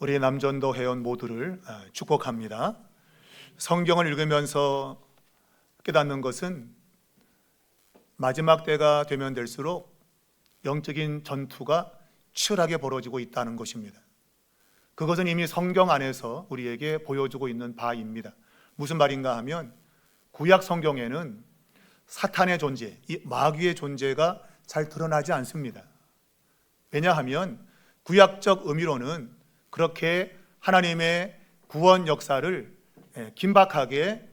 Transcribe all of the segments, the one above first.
우리 남전도 회원 모두를 축복합니다. 성경을 읽으면서 깨닫는 것은 마지막 때가 되면 될수록 영적인 전투가 치열하게 벌어지고 있다는 것입니다. 그것은 이미 성경 안에서 우리에게 보여주고 있는 바입니다. 무슨 말인가 하면 구약 성경에는 사탄의 존재, 이 마귀의 존재가 잘 드러나지 않습니다. 왜냐하면 구약적 의미로는 그렇게 하나님의 구원 역사를 긴박하게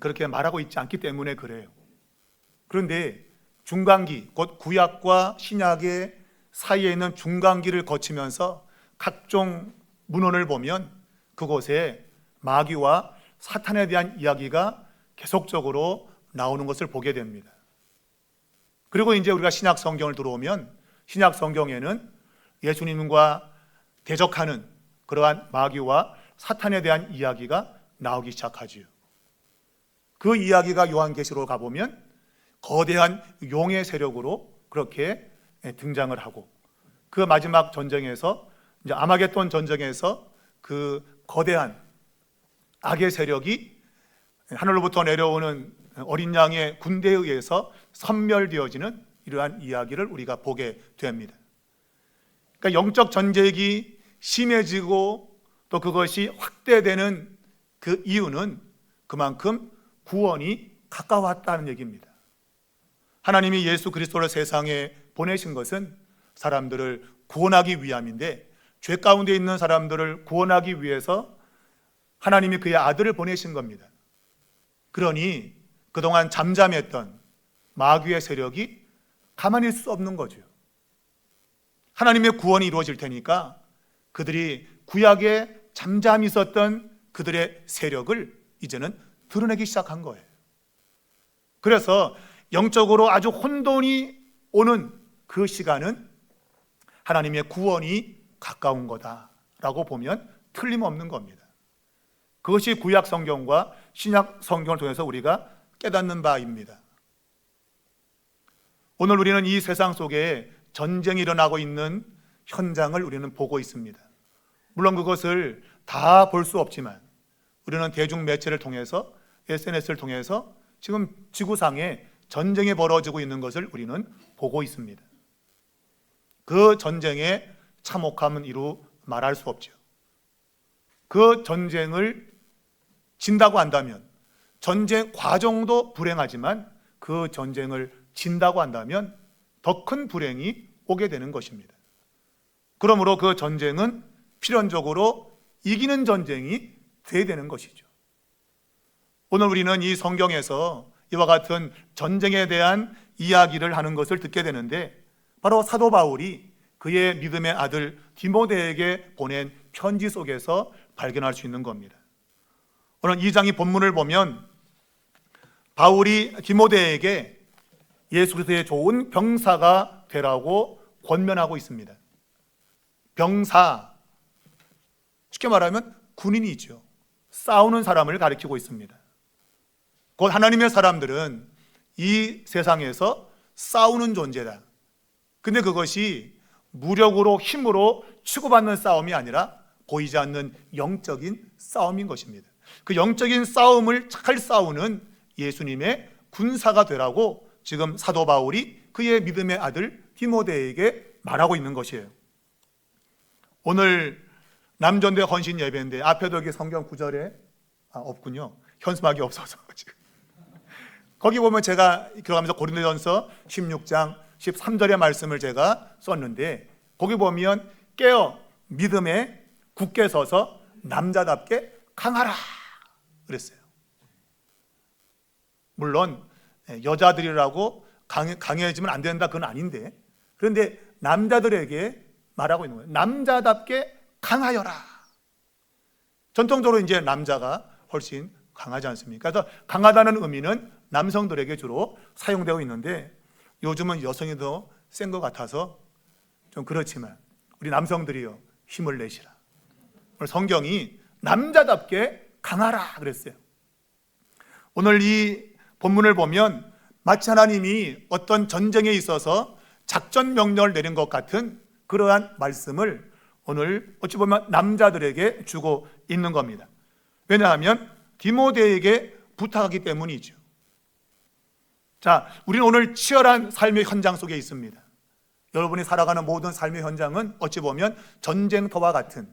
그렇게 말하고 있지 않기 때문에 그래요. 그런데 중간기, 곧 구약과 신약의 사이에 있는 중간기를 거치면서 각종 문헌을 보면 그곳에 마귀와 사탄에 대한 이야기가 계속적으로 나오는 것을 보게 됩니다. 그리고 이제 우리가 신약 성경을 들어오면 신약 성경에는 예수님과 대적하는 그러한 마귀와 사탄에 대한 이야기가 나오기 시작하지요. 그 이야기가 요한계시록으로 가보면 거대한 용의 세력으로 그렇게 등장을 하고, 그 마지막 전쟁에서 이제 아마겟돈 전쟁에서 그 거대한 악의 세력이 하늘로부터 내려오는 어린 양의 군대에 의해서 섬멸되어지는 이러한 이야기를 우리가 보게 됩니다. 그러니까 영적 전쟁이 심해지고 또 그것이 확대되는 그 이유는 그만큼 구원이 가까웠다는 얘기입니다. 하나님이 예수 그리스도를 세상에 보내신 것은 사람들을 구원하기 위함인데, 죄 가운데 있는 사람들을 구원하기 위해서 하나님이 그의 아들을 보내신 겁니다. 그러니 그동안 잠잠했던 마귀의 세력이 가만히 있을 수 없는 거죠. 하나님의 구원이 이루어질 테니까 그들이 구약에 잠잠히 있었던 그들의 세력을 이제는 드러내기 시작한 거예요. 그래서 영적으로 아주 혼돈이 오는 그 시간은 하나님의 구원이 가까운 거다라고 보면 틀림없는 겁니다. 그것이 구약 성경과 신약 성경을 통해서 우리가 깨닫는 바입니다. 오늘 우리는 이 세상 속에 전쟁이 일어나고 있는 현장을 우리는 보고 있습니다. 물론 그것을 다 볼 수 없지만 우리는 대중매체를 통해서, SNS를 통해서 지금 지구상에 전쟁이 벌어지고 있는 것을 우리는 보고 있습니다. 그 전쟁의 참혹함은 이루 말할 수 없죠. 그 전쟁을 진다고 한다면, 전쟁 과정도 불행하지만 그 전쟁을 진다고 한다면 더 큰 불행이 오게 되는 것입니다. 그러므로 그 전쟁은 필연적으로 이기는 전쟁이 돼야 되는 것이죠. 오늘 우리는 이 성경에서 이와 같은 전쟁에 대한 이야기를 하는 것을 듣게 되는데, 바로 사도 바울이 그의 믿음의 아들 디모데에게 보낸 편지 속에서 발견할 수 있는 겁니다. 오늘 2장의 본문을 보면 바울이 디모데에게 예수 그리스도의 좋은 병사가 되라고 권면하고 있습니다. 병사, 쉽게 말하면 군인이죠. 싸우는 사람을 가리키고 있습니다. 곧 하나님의 사람들은 이 세상에서 싸우는 존재다. 근데 그것이 무력으로, 힘으로 치고받는 싸움이 아니라 보이지 않는 영적인 싸움인 것입니다. 그 영적인 싸움을 잘 싸우는 예수님의 군사가 되라고 지금 사도 바울이 그의 믿음의 아들 디모데에게 말하고 있는 것이에요. 오늘 남전대 헌신 예배인데 앞에도 여기 성경 구절에 없군요. 현수막이 없어서 지금. 거기 보면 제가 들어가면서 고린도전서 16장 13절의 말씀을 제가 썼는데, 거기 보면 깨어 믿음에 굳게 서서 남자답게 강하라 그랬어요. 물론 여자들이라고 강해지면 안 된다, 그건 아닌데, 그런데 남자들에게 말하고 있는 거예요. 남자답게 강하여라. 전통적으로 이제 남자가 훨씬 강하지 않습니까? 그래서 강하다는 의미는 남성들에게 주로 사용되고 있는데, 요즘은 여성이 더 센 것 같아서 좀 그렇지만 우리 남성들이요, 힘을 내시라. 오늘 성경이 남자답게 강하라 그랬어요. 오늘 이 본문을 보면 마치 하나님이 어떤 전쟁에 있어서 작전 명령을 내린 것 같은 그러한 말씀을 오늘 어찌 보면 남자들에게 주고 있는 겁니다. 왜냐하면 디모데에게 부탁하기 때문이죠. 자, 우리는 오늘 치열한 삶의 현장 속에 있습니다. 여러분이 살아가는 모든 삶의 현장은 어찌 보면 전쟁터와 같은,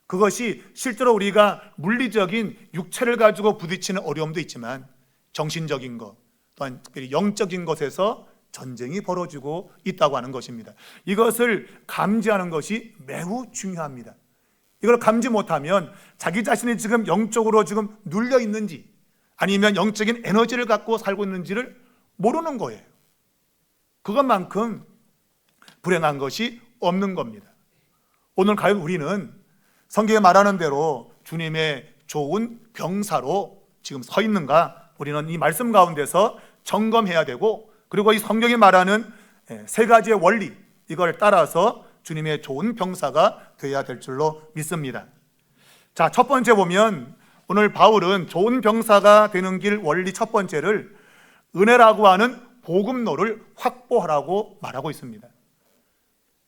그것이 실제로 우리가 물리적인 육체를 가지고 부딪히는 어려움도 있지만 정신적인 것, 또한 특별히 영적인 것에서 전쟁이 벌어지고 있다고 하는 것입니다. 이것을 감지하는 것이 매우 중요합니다. 이걸 감지 못하면 자기 자신이 지금 영적으로 지금 눌려 있는지 아니면 영적인 에너지를 갖고 살고 있는지를 모르는 거예요. 그것만큼 불행한 것이 없는 겁니다. 오늘 과연 우리는 성경에 말하는 대로 주님의 좋은 병사로 지금 서 있는가, 우리는 이 말씀 가운데서 점검해야 되고, 그리고 이 성경이 말하는 세 가지의 원리, 이걸 따라서 주님의 좋은 병사가 되어야 될 줄로 믿습니다. 자, 첫 번째 보면 오늘 바울은 좋은 병사가 되는 길 원리 첫 번째를 은혜라고 하는 복음로를 확보하라고 말하고 있습니다.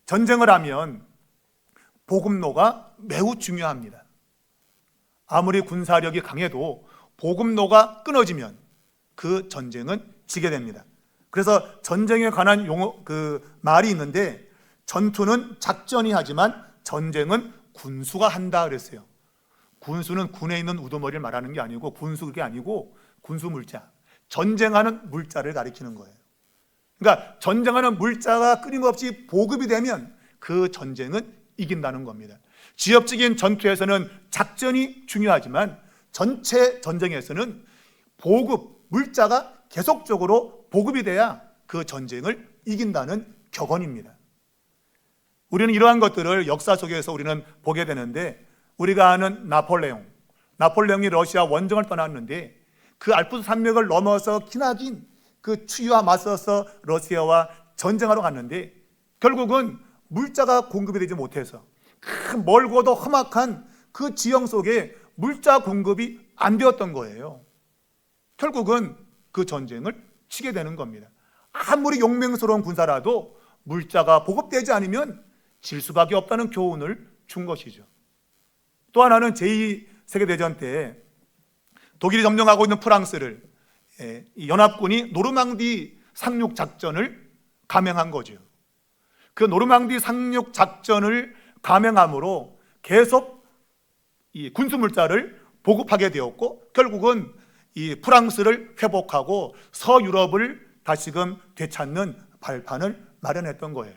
전쟁을 하면 복음로가 매우 중요합니다. 아무리 군사력이 강해도 복음로가 끊어지면 그 전쟁은 지게 됩니다. 그래서 전쟁에 관한 말이 있는데, 전투는 작전이 하지만 전쟁은 군수가 한다 그랬어요. 군수는 군에 있는 우두머리를 말하는 게 아니고, 군수 그게 아니고 군수 물자, 전쟁하는 물자를 가리키는 거예요. 그러니까 전쟁하는 물자가 끊임없이 보급이 되면 그 전쟁은 이긴다는 겁니다. 지역적인 전투에서는 작전이 중요하지만 전체 전쟁에서는 보급, 물자가 계속적으로 보급이 돼야 그 전쟁을 이긴다는 격언입니다. 우리는 이러한 것들을 역사 속에서 우리는 보게 되는데, 우리가 아는 나폴레옹이 러시아 원정을 떠났는데 그 알프스 산맥을 넘어서 기나긴 그 추위와 맞서서 러시아와 전쟁하러 갔는데 결국은 물자가 공급이 되지 못해서 그 멀고도 험악한 그 지형 속에 물자 공급이 안 되었던 거예요. 결국은 그 전쟁을 치게 되는 겁니다. 아무리 용맹스러운 군사라도 물자가 보급되지 않으면 질 수밖에 없다는 교훈을 준 것이죠. 또 하나는 제2세계대전 때 독일이 점령하고 있는 프랑스를 연합군이 노르망디 상륙작전을 감행한 거죠. 그 노르망디 상륙작전을 감행함으로 계속 이 군수물자를 보급하게 되었고, 결국은 이 프랑스를 회복하고 서유럽을 다시금 되찾는 발판을 마련했던 거예요.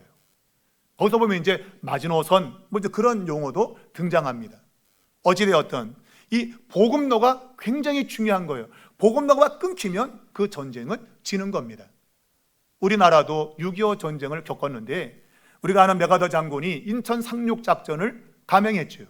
거기서 보면 이제 마지노선, 이제 그런 용어도 등장합니다. 어찌되었든 이 보급로가 굉장히 중요한 거예요. 보급로가 끊기면 그 전쟁은 지는 겁니다. 우리나라도 6.25 전쟁을 겪었는데 우리가 아는 메가더 장군이 인천 상륙작전을 감행했죠.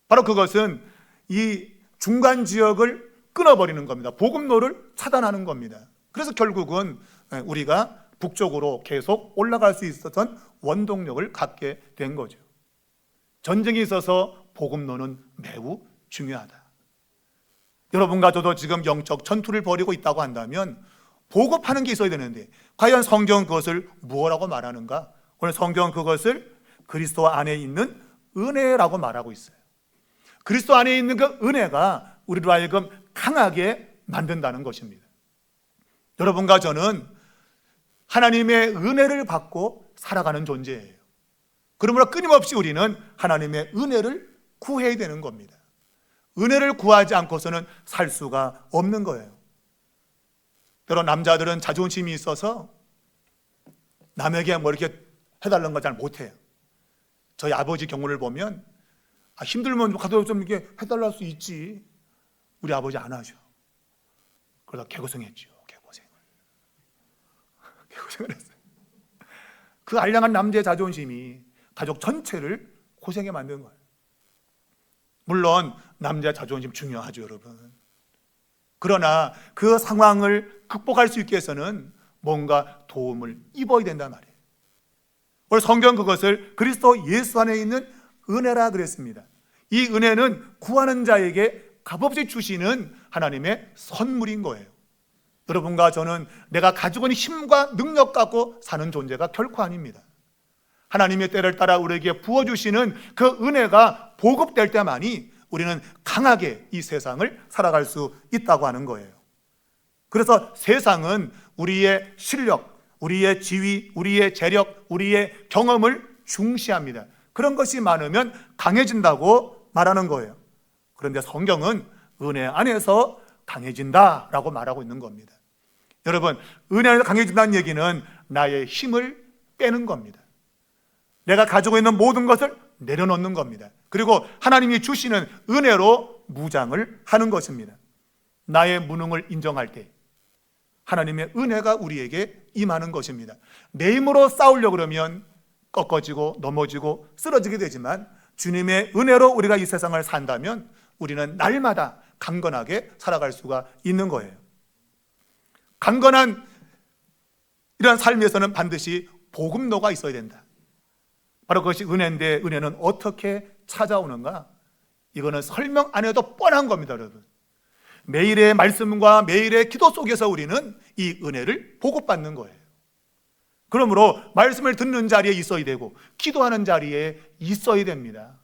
바로 그것은 이 중간 지역을 끊어버리는 겁니다. 보급로를 차단하는 겁니다. 그래서 결국은 우리가 북쪽으로 계속 올라갈 수 있었던 원동력을 갖게 된 거죠. 전쟁이 있어서 보급로는 매우 중요하다. 여러분과 저도 지금 영적 전투를 벌이고 있다고 한다면 보급하는 게 있어야 되는데, 과연 성경은 그것을 무엇이라고 말하는가? 오늘 성경은 그것을 그리스도 안에 있는 은혜라고 말하고 있어요. 그리스도 안에 있는 그 은혜가 우리로 하여금 강하게 만든다는 것입니다. 여러분과 저는 하나님의 은혜를 받고 살아가는 존재예요. 그러므로 끊임없이 우리는 하나님의 은혜를 구해야 되는 겁니다. 은혜를 구하지 않고서는 살 수가 없는 거예요. 때로 남자들은 자존심이 있어서 남에게 뭐 이렇게 해달라는 거 잘 못해요. 저희 아버지 경우를 보면 힘들면 가도 좀 이렇게 해달라 할 수 있지. 우리 아버지 안 하셔. 그러다 개고생했죠. 개고생을 했어요. 그 알량한 남자의 자존심이 가족 전체를 고생에 만든 거예요. 물론 남자의 자존심 중요하죠, 여러분. 그러나 그 상황을 극복할 수 있기 위해서는 뭔가 도움을 입어야 된단 말이에요. 오늘 성경 그것을 그리스도 예수 안에 있는 은혜라 그랬습니다. 이 은혜는 구하는 자에게 값없이 주시는 하나님의 선물인 거예요. 여러분과 저는 내가 가지고 있는 힘과 능력 갖고 사는 존재가 결코 아닙니다. 하나님의 때를 따라 우리에게 부어주시는 그 은혜가 보급될 때만이 우리는 강하게 이 세상을 살아갈 수 있다고 하는 거예요. 그래서 세상은 우리의 실력, 우리의 지위, 우리의 재력, 우리의 경험을 중시합니다. 그런 것이 많으면 강해진다고 말하는 거예요. 그런데 성경은 은혜 안에서 강해진다라고 말하고 있는 겁니다. 여러분, 은혜 안에서 강해진다는 얘기는 나의 힘을 빼는 겁니다. 내가 가지고 있는 모든 것을 내려놓는 겁니다. 그리고 하나님이 주시는 은혜로 무장을 하는 것입니다. 나의 무능을 인정할 때 하나님의 은혜가 우리에게 임하는 것입니다. 내 힘으로 싸우려고 그러면 꺾어지고 넘어지고 쓰러지게 되지만 주님의 은혜로 우리가 이 세상을 산다면 우리는 날마다 강건하게 살아갈 수가 있는 거예요. 강건한 이런 삶에서는 반드시 복음로가 있어야 된다. 바로 그것이 은혜인데, 은혜는 어떻게 찾아오는가? 이거는 설명 안 해도 뻔한 겁니다, 여러분. 매일의 말씀과 매일의 기도 속에서 우리는 이 은혜를 보급받는 거예요. 그러므로 말씀을 듣는 자리에 있어야 되고 기도하는 자리에 있어야 됩니다.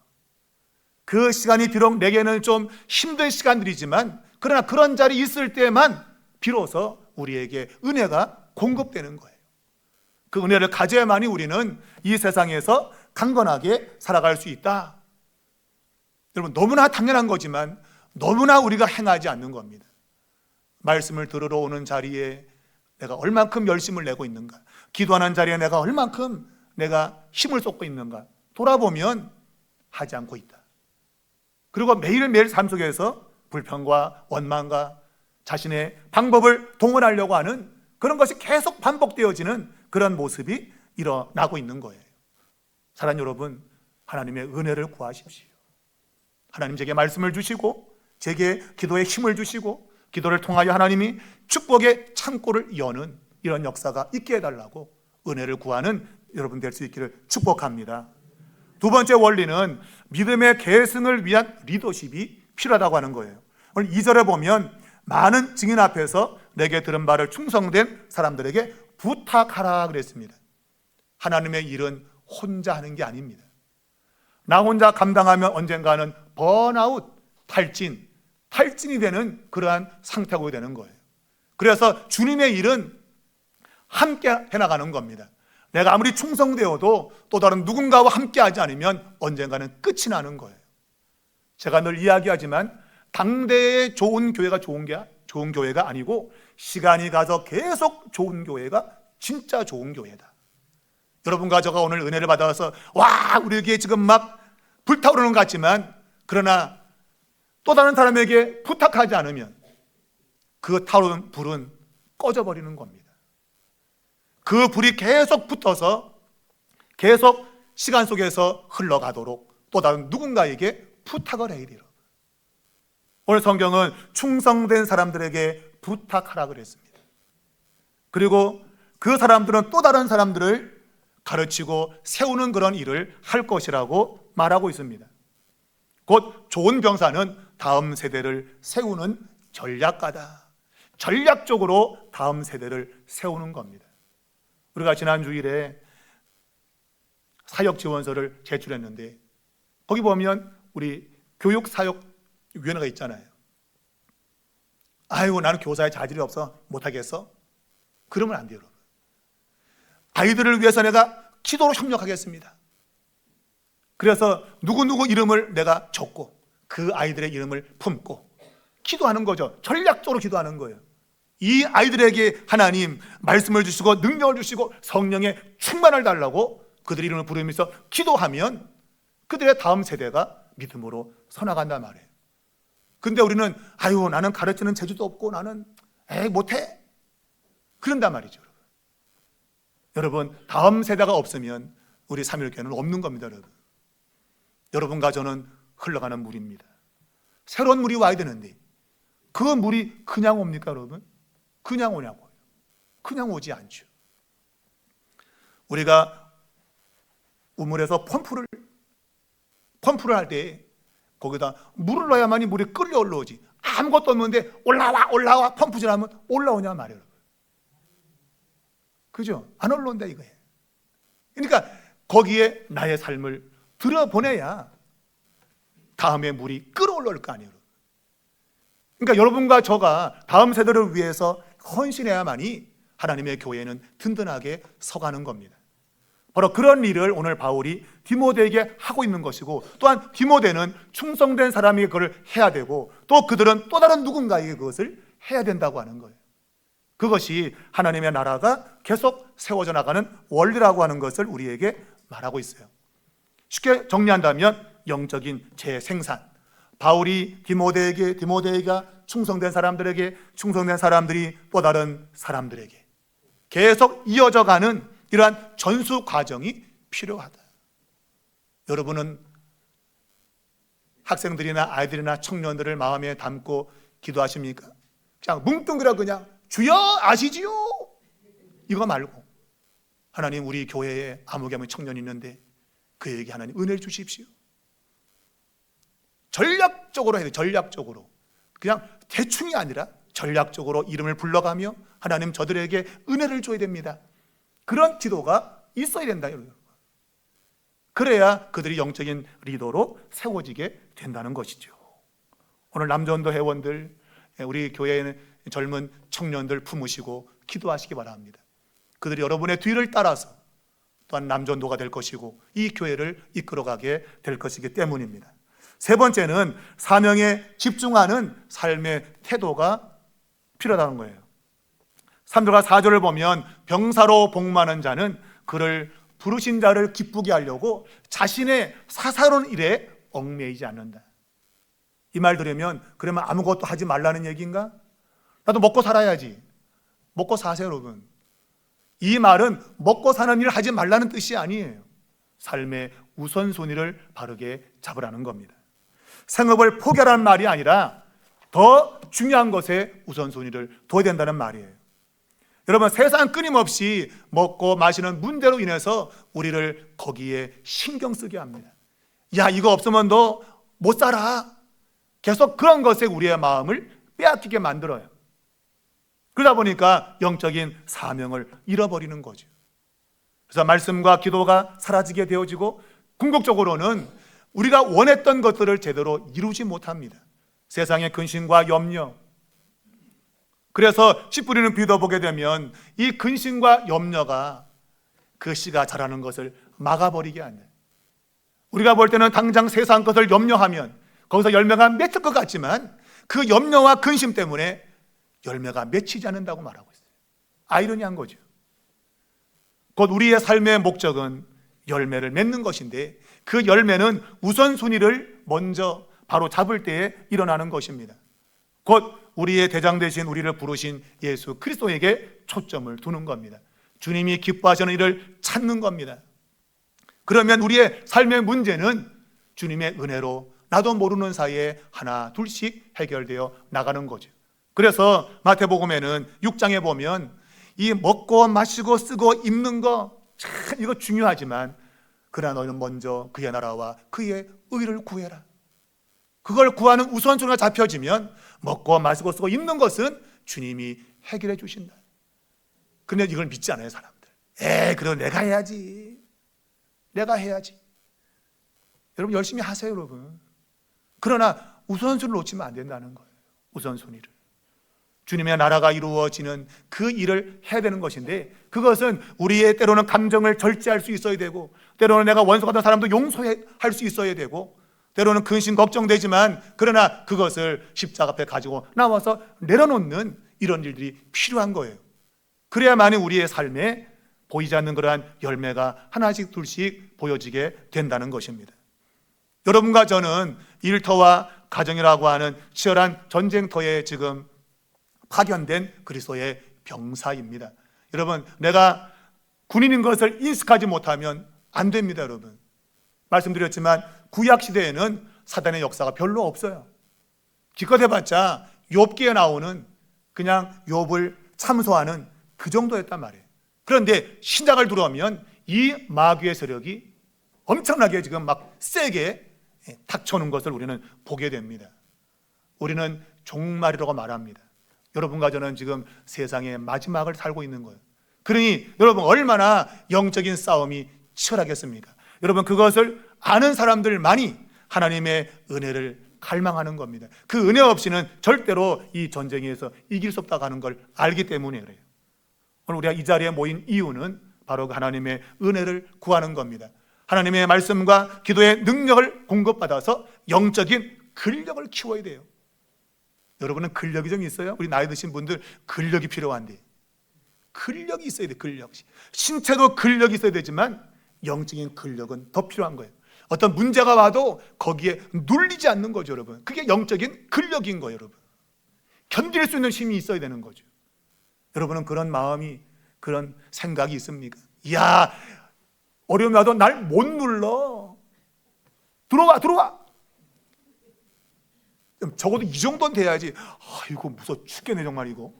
그 시간이 비록 내게는 좀 힘든 시간들이지만 그러나 그런 자리에 있을 때만 비로소 우리에게 은혜가 공급되는 거예요. 그 은혜를 가져야만이 우리는 이 세상에서 강건하게 살아갈 수 있다. 여러분, 너무나 당연한 거지만 너무나 우리가 행하지 않는 겁니다. 말씀을 들으러 오는 자리에 내가 얼만큼 열심을 내고 있는가, 기도하는 자리에 내가 얼만큼 내가 힘을 쏟고 있는가 돌아보면 하지 않고 있다. 그리고 매일매일 삶 속에서 불평과 원망과 자신의 방법을 동원하려고 하는 그런 것이 계속 반복되어지는 그런 모습이 일어나고 있는 거예요. 사랑하는 여러분, 하나님의 은혜를 구하십시오. 하나님 제게 말씀을 주시고 제게 기도에 힘을 주시고 기도를 통하여 하나님이 축복의 창고를 여는 이런 역사가 있게 해달라고 은혜를 구하는 여러분 될 수 있기를 축복합니다. 두 번째 원리는 믿음의 계승을 위한 리더십이 필요하다고 하는 거예요. 오늘 2절에 보면 많은 증인 앞에서 내게 들은 바를 충성된 사람들에게 부탁하라 그랬습니다. 하나님의 일은 혼자 하는 게 아닙니다. 나 혼자 감당하면 언젠가는 번아웃, 탈진이 되는 그러한 상태가 오게 되는 거예요. 그래서 주님의 일은 함께 해나가는 겁니다. 내가 아무리 충성되어도 또 다른 누군가와 함께 하지 않으면 언젠가는 끝이 나는 거예요. 제가 늘 이야기하지만 당대의 좋은 교회가 좋은 교회가 아니고 시간이 가서 계속 좋은 교회가 진짜 좋은 교회다. 여러분과 저가 오늘 은혜를 받아서 와 우리에게 지금 막 불타오르는 것 같지만 그러나 또 다른 사람에게 부탁하지 않으면 그 타오르는 불은 꺼져버리는 겁니다. 그 불이 계속 붙어서 계속 시간 속에서 흘러가도록 또 다른 누군가에게 부탁을 해야 돼요. 오늘 성경은 충성된 사람들에게 부탁하라 그랬습니다. 그리고 그 사람들은 또 다른 사람들을 가르치고 세우는 그런 일을 할 것이라고 말하고 있습니다. 곧 좋은 병사는 다음 세대를 세우는 전략가다. 전략적으로 다음 세대를 세우는 겁니다. 우리가 지난 주일에 사역 지원서를 제출했는데 거기 보면 우리 교육사역위원회가 있잖아요. 아이고 나는 교사에 자질이 없어 못하겠어? 그러면 안 돼요. 여러분. 아이들을 위해서 내가 기도로 협력하겠습니다. 그래서 누구누구 이름을 내가 적고 그 아이들의 이름을 품고 기도하는 거죠. 전략적으로 기도하는 거예요. 이 아이들에게 하나님 말씀을 주시고 능력을 주시고 성령의 충만을 달라고 그들 이름을 부르면서 기도하면 그들의 다음 세대가 믿음으로 서나간단 말이에요. 근데 우리는 아유 나는 가르치는 재주도 없고 나는 못해 그런단 말이죠. 여러분 다음 세대가 없으면 우리 삼일교회는 없는 겁니다. 여러분. 여러분과 저는 흘러가는 물입니다. 새로운 물이 와야 되는데 그 물이 그냥 옵니까 여러분? 그냥 오냐고요. 그냥 오지 않죠. 우리가 우물에서 펌프를 할 때 거기다 물을 넣어야만이 물이 끌려 올라오지. 아무것도 없는데 올라와 펌프질하면 올라오냐 말이에요. 그죠? 안 올라온다 이거예요. 그러니까 거기에 나의 삶을 들어보내야 다음에 물이 끓어올라올 거 아니에요. 그러니까 여러분과 저가 다음 세대를 위해서 헌신해야만이 하나님의 교회는 든든하게 서가는 겁니다. 바로 그런 일을 오늘 바울이 디모데에게 하고 있는 것이고, 또한 디모데는 충성된 사람이 그걸 해야 되고, 또 그들은 또 다른 누군가에게 그것을 해야 된다고 하는 거예요. 그것이 하나님의 나라가 계속 세워져 나가는 원리라고 하는 것을 우리에게 말하고 있어요. 쉽게 정리한다면 영적인 재생산, 바울이 디모데에게 충성된 사람들에게, 충성된 사람들이 또 다른 사람들에게 계속 이어져 가는 이러한 전수 과정이 필요하다. 여러분은 학생들이나 아이들이나 청년들을 마음에 담고 기도하십니까? 그냥 뭉뚱그려 그냥 주여 아시지요? 이거 말고, 하나님 우리 교회에 아무개무 청년이 있는데 그에게 하나님 은혜를 주십시오. 전략적으로 해야 돼요. 전략적으로. 그냥 대충이 아니라 전략적으로 이름을 불러가며 하나님 저들에게 은혜를 줘야 됩니다. 그런 지도가 있어야 된다. 그래야 그들이 영적인 리더로 세워지게 된다는 것이죠. 오늘 남전도 회원들, 우리 교회에는 젊은 청년들 품으시고 기도하시기 바랍니다. 그들이 여러분의 뒤를 따라서 또한 남전도가 될 것이고 이 교회를 이끌어가게 될 것이기 때문입니다. 세 번째는 사명에 집중하는 삶의 태도가 필요하다는 거예요. 3절과 4절을 보면 병사로 복무하는 자는 그를 부르신 자를 기쁘게 하려고 자신의 사사로운 일에 얽매이지 않는다. 이 말 들으면 그러면 아무것도 하지 말라는 얘기인가? 나도 먹고 살아야지. 먹고 사세요, 여러분. 이 말은 먹고 사는 일을 하지 말라는 뜻이 아니에요. 삶의 우선순위를 바르게 잡으라는 겁니다. 생업을 포기하라는 말이 아니라 더 중요한 것에 우선순위를 둬야 된다는 말이에요. 여러분, 세상 끊임없이 먹고 마시는 문제로 인해서 우리를 거기에 신경 쓰게 합니다. 야, 이거 없으면 너 못 살아. 계속 그런 것에 우리의 마음을 빼앗기게 만들어요. 그러다 보니까 영적인 사명을 잃어버리는 거죠. 그래서 말씀과 기도가 사라지게 되어지고 궁극적으로는 우리가 원했던 것들을 제대로 이루지 못합니다. 세상의 근심과 염려. 그래서 씨 뿌리는 비도 보게 되면 이 근심과 염려가 그 씨가 자라는 것을 막아버리게 합니다. 우리가 볼 때는 당장 세상 것을 염려하면 거기서 열매가 맺힐 것 같지만 그 염려와 근심 때문에 열매가 맺히지 않는다고 말하고 있어요. 아이러니한 거죠. 곧 우리의 삶의 목적은 열매를 맺는 것인데 그 열매는 우선순위를 먼저 바로 잡을 때에 일어나는 것입니다. 곧 우리의 대장 되신 우리를 부르신 예수 그리스도에게 초점을 두는 겁니다. 주님이 기뻐하시는 일을 찾는 겁니다. 그러면 우리의 삶의 문제는 주님의 은혜로 나도 모르는 사이에 하나 둘씩 해결되어 나가는 거죠. 그래서 마태복음에는 6장에 보면 이 먹고 마시고 쓰고 입는 거 참 이거 중요하지만 그러나 너희는 먼저 그의 나라와 그의 의를 구해라. 그걸 구하는 우선순위가 잡혀지면 먹고 마시고 쓰고 입는 것은 주님이 해결해 주신다. 그런데 이걸 믿지 않아요, 사람들. 그럼 내가 해야지. 내가 해야지. 여러분 열심히 하세요, 여러분. 그러나 우선순위를 놓치면 안 된다는 거예요. 우선순위를. 주님의 나라가 이루어지는 그 일을 해야 되는 것인데 그것은 우리의 때로는 감정을 절제할 수 있어야 되고 때로는 내가 원수 같은 사람도 용서할 수 있어야 되고 때로는 근심 걱정되지만 그러나 그것을 십자가 앞에 가지고 나와서 내려놓는 이런 일들이 필요한 거예요. 그래야만이 우리의 삶에 보이지 않는 그러한 열매가 하나씩 둘씩 보여지게 된다는 것입니다. 여러분과 저는 일터와 가정이라고 하는 치열한 전쟁터에 지금 파견된 그리스도의 병사입니다. 여러분, 내가 군인인 것을 인식하지 못하면 안 됩니다. 여러분, 말씀드렸지만 구약시대에는 사단의 역사가 별로 없어요. 기껏 해봤자 욥기에 나오는 그냥 욥을 참소하는 그 정도였단 말이에요. 그런데 신약을 들어오면 이 마귀의 세력이 엄청나게 지금 막 세게 닥쳐오는 것을 우리는 보게 됩니다. 우리는 종말이라고 말합니다. 여러분과 저는 지금 세상의 마지막을 살고 있는 거예요. 그러니 여러분 얼마나 영적인 싸움이 치열하겠습니까? 여러분, 그것을 아는 사람들만이 하나님의 은혜를 갈망하는 겁니다. 그 은혜 없이는 절대로 이 전쟁에서 이길 수 없다고 하는 걸 알기 때문에 그래요. 오늘 우리가 이 자리에 모인 이유는 바로 그 하나님의 은혜를 구하는 겁니다. 하나님의 말씀과 기도의 능력을 공급받아서 영적인 근력을 키워야 돼요. 여러분은 근력이 좀 있어요? 우리 나이 드신 분들 근력이 필요한데, 근력이 있어야 돼. 근력. 신체도 근력이 있어야 되지만 영적인 근력은 더 필요한 거예요. 어떤 문제가 와도 거기에 눌리지 않는 거죠, 여러분. 그게 영적인 근력인 거예요, 여러분. 견딜 수 있는 힘이 있어야 되는 거죠. 여러분은 그런 마음이, 그런 생각이 있습니까? 이야, 어려움이 와도 날 못 눌러. 들어와. 적어도 이 정도는 돼야지. 이거 무서워 죽겠네 정말 이거.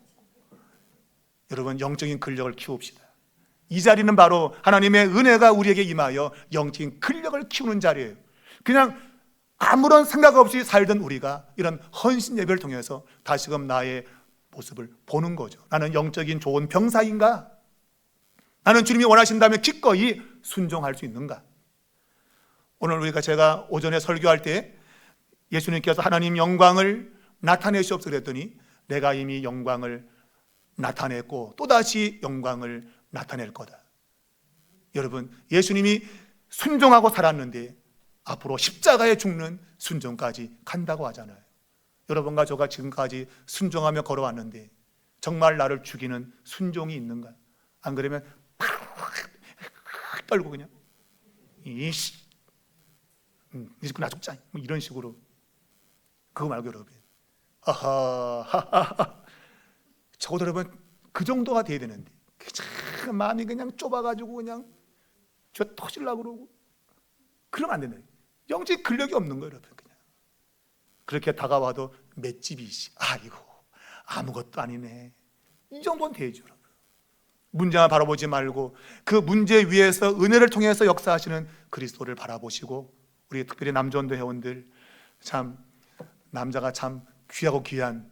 여러분, 영적인 근력을 키웁시다. 이 자리는 바로 하나님의 은혜가 우리에게 임하여 영적인 근력을 키우는 자리예요. 그냥 아무런 생각 없이 살던 우리가 이런 헌신 예배를 통해서 다시금 나의 모습을 보는 거죠. 나는 영적인 좋은 병사인가? 나는 주님이 원하신다면 기꺼이 순종할 수 있는가? 오늘 제가 오전에 설교할 때 예수님께서 하나님 영광을 나타내시옵소서 그랬더니 내가 이미 영광을 나타냈고 또다시 영광을 나타낼 거다. 여러분, 예수님이 순종하고 살았는데 앞으로 십자가에 죽는 순종까지 간다고 하잖아요. 여러분과 저가 지금까지 순종하며 걸어왔는데 정말 나를 죽이는 순종이 있는가? 안 그러면 떨고 그냥 이씨 니 나 죽자 뭐 이런 식으로. 그거 말고 여러분, 적어도 여러분 그 정도가 돼야 되는데 참 마음이 그냥 좁아가지고 그냥 저 터질라고 그러고 그러면 안 된다. 영적인 근력이 없는 거예요, 여러분. 그냥 그렇게 다가와도 맷집이시, 이거 아무것도 아니네, 이 정도는 되죠, 여러분. 문제만 바라보지 말고 그 문제 위에서 은혜를 통해서 역사하시는 그리스도를 바라보시고, 우리 특별히 남전도 회원들, 참 남자가 참 귀하고 귀한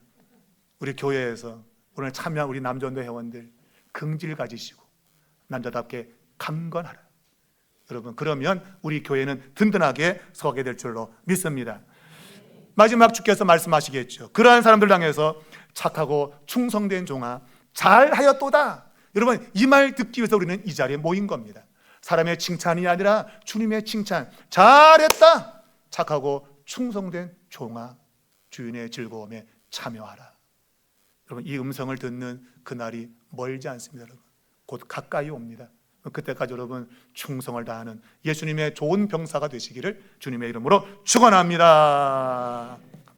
우리 교회에서 오늘 참여한 우리 남전도 회원들 긍지를 가지시고 남자답게 강건하라. 여러분, 그러면 우리 교회는 든든하게 서게 될 줄로 믿습니다. 마지막 주께서 말씀하시겠죠. 그러한 사람들 향해서 착하고 충성된 종아 잘하였도다. 여러분, 이 말 듣기 위해서 우리는 이 자리에 모인 겁니다. 사람의 칭찬이 아니라 주님의 칭찬. 잘했다. 착하고 충성된 종아 주인의 즐거움에 참여하라. 여러분, 이 음성을 듣는 그날이 멀지 않습니다. 여러분, 곧 가까이 옵니다. 그때까지 여러분 충성을 다하는 예수님의 좋은 병사가 되시기를 주님의 이름으로 축원합니다.